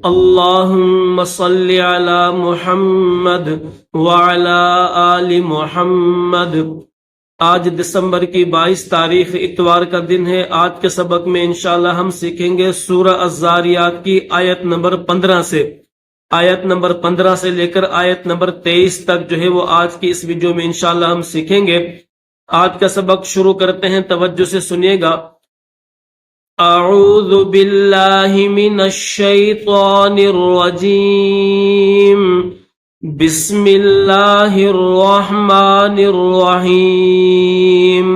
اللہم صلی علی محمد وعلی آل محمد۔ آج دسمبر کی 22 تاریخ اتوار کا دن ہے۔ آج کے سبق میں انشاءاللہ ہم سیکھیں گے سورہ الذاریات کی آیت نمبر 15 سے۔ آیت نمبر 15 سے لے کر آیت نمبر 23 تک جو ہے وہ آج کی اس ویڈیو میں انشاءاللہ ہم سیکھیں گے۔ آج کا سبق شروع کرتے ہیں، توجہ سے سنیے گا۔ اعوذ باللہ من الشیطان الرجیم، بسم اللہ الرحمن الرحیم۔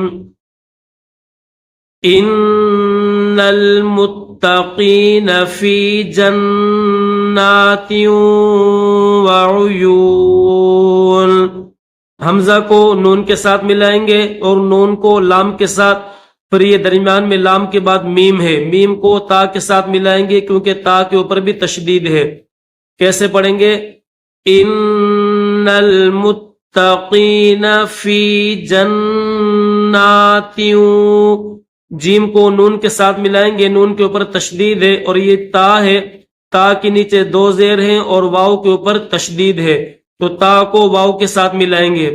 ان المتقین فی جنات وعیون۔ حمزہ کو نون کے ساتھ ملائیں گے اور نون کو لام کے ساتھ، پھر یہ درمیان میں لام کے بعد میم ہے، میم کو تا کے ساتھ ملائیں گے کیونکہ تا کے اوپر بھی تشدید ہے۔ کیسے پڑھیں گے؟ ان المتقین فی جنات، جیم کو نون کے ساتھ ملائیں گے، نون کے اوپر تشدید ہے اور یہ تا ہے، تا کے نیچے دو زیر ہیں اور واو کے اوپر تشدید ہے، تو تا کو واو کے ساتھ ملائیں گے۔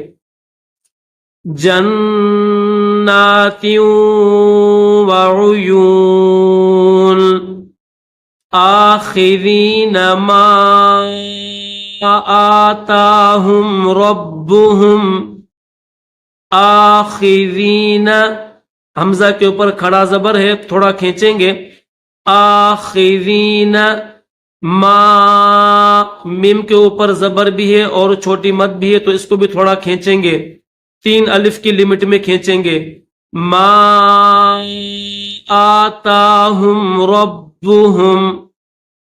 جنات وعیون، آخذین ما آتاہم ربہم، آخذین، حمزہ کے اوپر کھڑا زبر ہے، تھوڑا کھینچیں گے۔ آخذین ما، میم کے اوپر زبر بھی ہے اور چھوٹی مد بھی ہے، تو اس کو بھی تھوڑا کھینچیں گے، 3 الف کی لمٹ میں کھینچیں گے۔ ما آتاہم ربہم،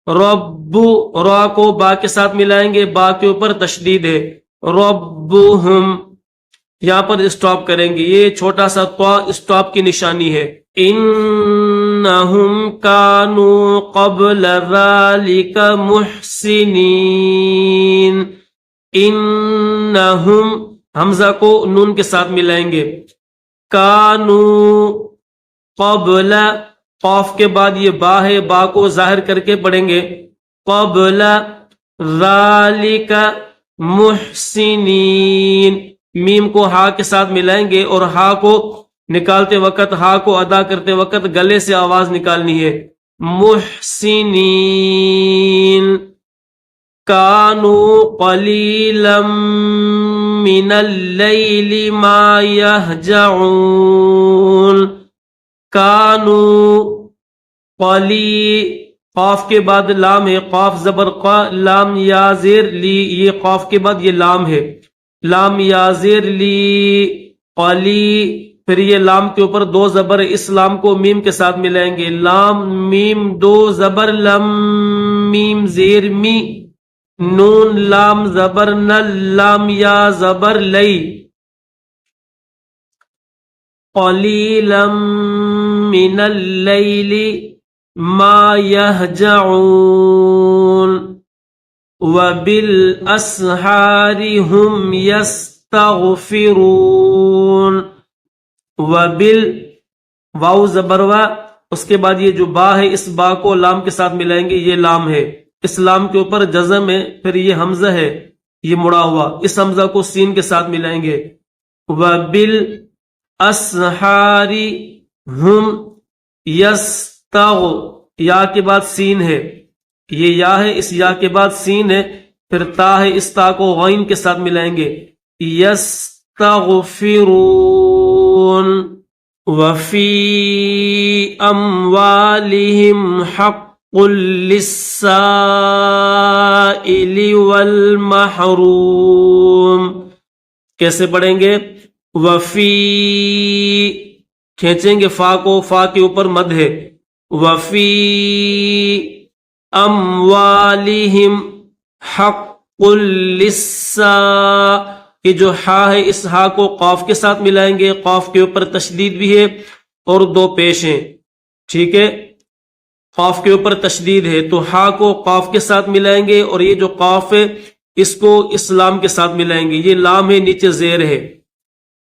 رب، را کو با کے ساتھ ملائیں گے، با کے اوپر تشدید ہے، ربہم، یہاں پر اسٹاپ کریں گے، یہ چھوٹا سا طا اسٹاپ کی نشانی ہے۔ انہم کانوا قبل ذالک محسنین، انہم، حمزہ کو نون کے ساتھ ملائیں گے، کانو، قبل، قاف کے بعد یہ با ہے، با کو ظاہر کر کے پڑھیں گے، قبل ذالک محسنین، میم کو ہا کے ساتھ ملائیں گے اور ہا کو نکالتے وقت، ہا کو ادا کرتے وقت گلے سے آواز نکالنی ہے، محسنین۔ کانو قلیلا من اللیل ما یہجعون، کانو، قلی، قاف کے بعد لام ہے، قاف زبر قا، لام یا زیر لی، یہ قاف کے بعد یہ لام ہے، لام یا زیر لی، قلی، پھر یہ لام کے اوپر 2 زبر، اس لام کو میم کے ساتھ ملائیں گے، لام میم 2 زبر، لم، میم زیر می، نون لام زبر نل، لام یا زبر لئی، قلیلا من اللیل ما یہجعون وبالاسحار هم یستغفرون، وبال، واو زبر وا، اس کے بعد یہ جو با ہے، اس با کو لام کے ساتھ ملائیں گے، یہ لام ہے، اس لام کے اوپر جزم ہے، پھر یہ حمزہ ہے، یہ مڑا ہوا، اس حمزہ کو سین کے ساتھ ملائیں گے، وبالاسحار هم یستغ، یا کے بعد سین ہے، یہ یا ہے، اس یا کے بعد سین ہے، پھر تا ہے، اس تا کو غین کے ساتھ ملائیں گے، یستغفرون وفی اموالہم حق للسائل والمحروم۔ کیسے پڑھیں گے؟ وفی، کھینچیں گے فا کو، فا کے اوپر مد ہے، وفی اموالہم حق للسا، یہ جو ہا ہے، اس ہا کو قاف کے ساتھ ملائیں گے، قاف کے اوپر تشدید بھی ہے اور 2 پیش ہیں، ٹھیک ہے، قاف کے اوپر تشدید ہے، تو ہا کو قاف کے ساتھ ملائیں گے اور یہ جو قاف ہے اس کو اس لام کے ساتھ ملائیں گے، یہ لام ہے، نیچے زیر ہے،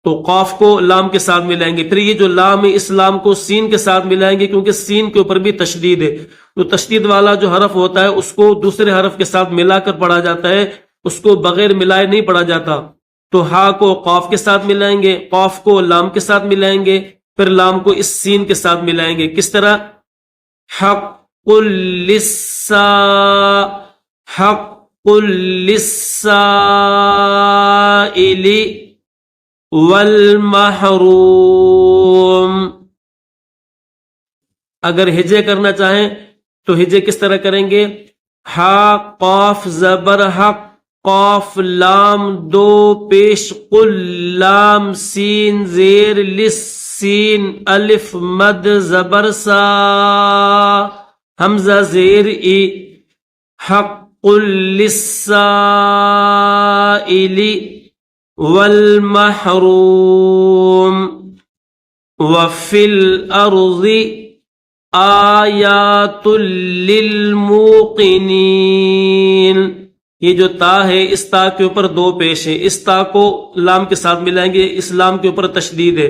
تو قاف کو لام کے ساتھ ملائیں گے. پھر یہ جو لام ہے اس لام کو سین کے ساتھ ملائیں گے کیونکہ سین کے اوپر بھی تشدید ہے. تو تشدید والا جو حرف ہوتا ہے اس کو دوسرے حرف کے ساتھ ملا کر پڑھا جاتا ہے, اس کو بغیر ملائے نہیں پڑھا جاتا. تو ہا کو قاف کے ساتھ ملائیں گے, قاف کو لام کے ساتھ ملائیں گے, پھر لام کو اس سین کے ساتھ ملائیں گے. کس طرح؟ حق للسا, حق للسائل والمحروم. اگر ہجے کرنا چاہیں تو ہجے کس طرح کریں گے؟ ہا قاف زبر حق, قاف لام دو پیش قل, لام سین زیر لس, سین الف مد زبر سا, حمزہ زیر ای, حق للسائل والمحروم. وفی الارض آیات للموقنین. یہ جو تا ہے اس تا کے اوپر دو پیش ہے, اس تا کو لام کے ساتھ ملائیں گے, اس لام کے اوپر تشدید ہے.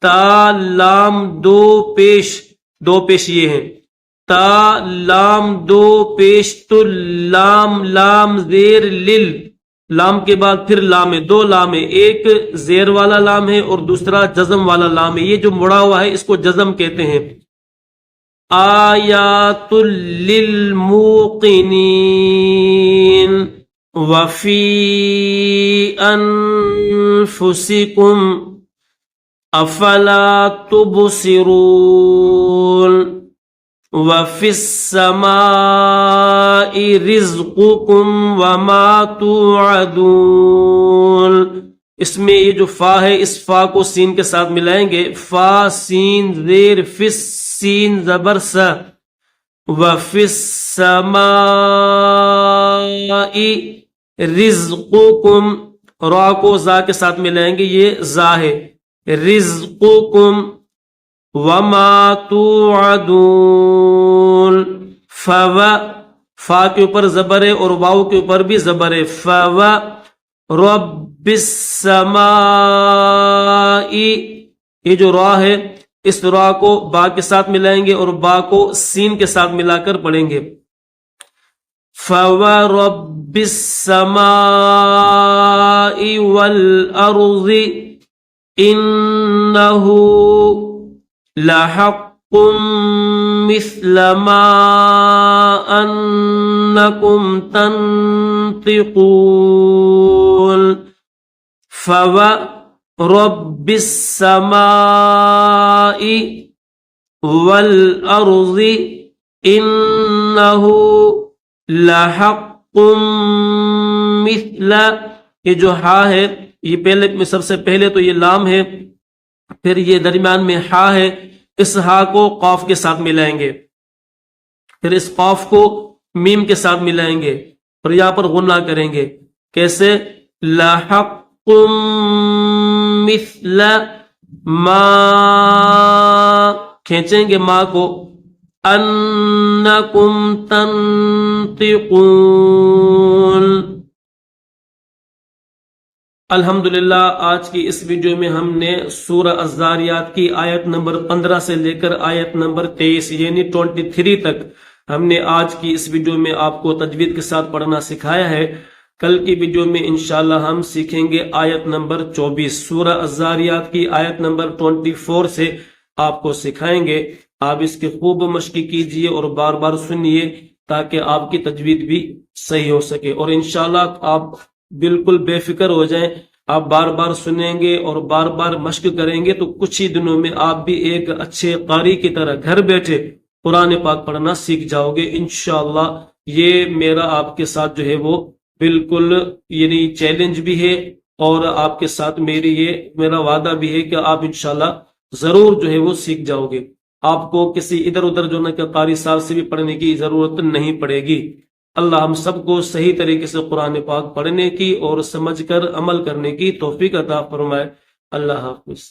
تا لام دو پیش, دو پیش یہ ہیں, تا لام دو پیش تو لام, لام زیر لل, لام کے بعد پھر لام ہے, دو لام ہے, ایک زیر والا لام ہے اور دوسرا جزم والا لام ہے. یہ جو مڑا ہوا ہے اس کو جزم کہتے ہیں. آیات للموقنین. وفی انفسکم افلا تبصرون. وفی السماء رزقکم وما توعدون. اس میں یہ جو فا ہے اس فا کو سین کے ساتھ ملائیں گے, فا سین زیر فس, سین زبر سا. وفی السماء رزقکم, را کو زا کے ساتھ ملائیں گے, یہ زا ہے, رزقکم وما توعدون. فا کے اوپر زبر ہے اور واو کے اوپر بھی زبر ہے. فوا رب السماء, یہ جو را ہے اس را کو با کے ساتھ ملائیں گے اور با کو سین کے ساتھ ملا کر پڑھیں گے. فورب السماء والارض انه لحق مثل ما انکم تنطقون. فورب السماء والارض انه لحق مثل, یہ جو ہا ہے یہ پہلے میں سب سے پہلے تو یہ لام ہے, پھر یہ درمیان میں ہا ہے, اس ہا کو قاف کے ساتھ ملائیں گے, پھر اس قاف کو میم کے ساتھ ملائیں گے اور یہاں پر غنہ کریں گے. کیسے؟ لحق مثل ما, کھینچیں گے ما کو, انکم تنطقون. الحمدللہ آج کی اس ویڈیو میں ہم نے سورہ الذاریات کی آیت نمبر 15 سے لے کر آیت نمبر 23 یعنی 23 تک ہم نے آج کی اس ویڈیو میں آپ کو تجوید کے ساتھ پڑھنا سکھایا ہے. کل کی ویڈیو میں انشاءاللہ ہم سیکھیں گے آیت نمبر 24. سورہ الذاریات کی آیت نمبر 24 سے آپ کو سکھائیں گے. آپ اس کی خوب مشق کیجئے اور بار بار سنیے تاکہ آپ کی تجوید بھی صحیح ہو سکے, اور انشاءاللہ آپ بالکل بے فکر ہو جائیں. آپ بار بار سنیں گے اور بار بار مشق کریں گے تو کچھ ہی دنوں میں آپ بھی ایک اچھے قاری کی طرح گھر بیٹھے قرآن پاک پڑھنا سیکھ جاؤ گے انشاءاللہ. یہ میرا آپ کے ساتھ جو ہے وہ بالکل یعنی چیلنج بھی ہے, اور آپ کے ساتھ میرا وعدہ بھی ہے کہ آپ انشاءاللہ ضرور جو ہے وہ سیکھ جاؤ گے. آپ کو کسی ادھر ادھر جو کہ قاری صاحب سے بھی پڑھنے کی ضرورت نہیں پڑے گی. اللہ ہم سب کو صحیح طریقے سے قرآن پاک پڑھنے کی اور سمجھ کر عمل کرنے کی توفیق عطا فرمائے. اللہ حافظ.